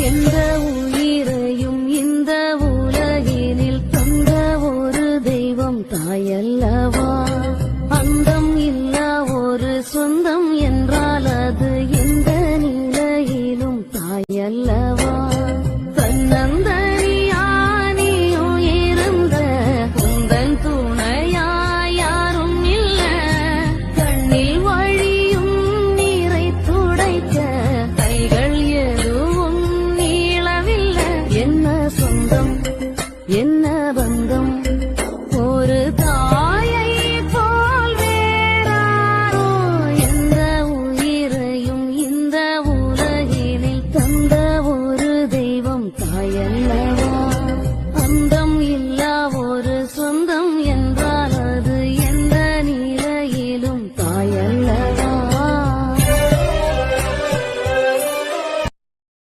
எந்த உயிரையும் இந்த உலகினில் தந்த ஒரு தெய்வம் தாயல்லவா. அந்தம் இல்லா ஒரு சொந்தம் என்றால் அது எந்த நிலையிலும் தாயல்ல.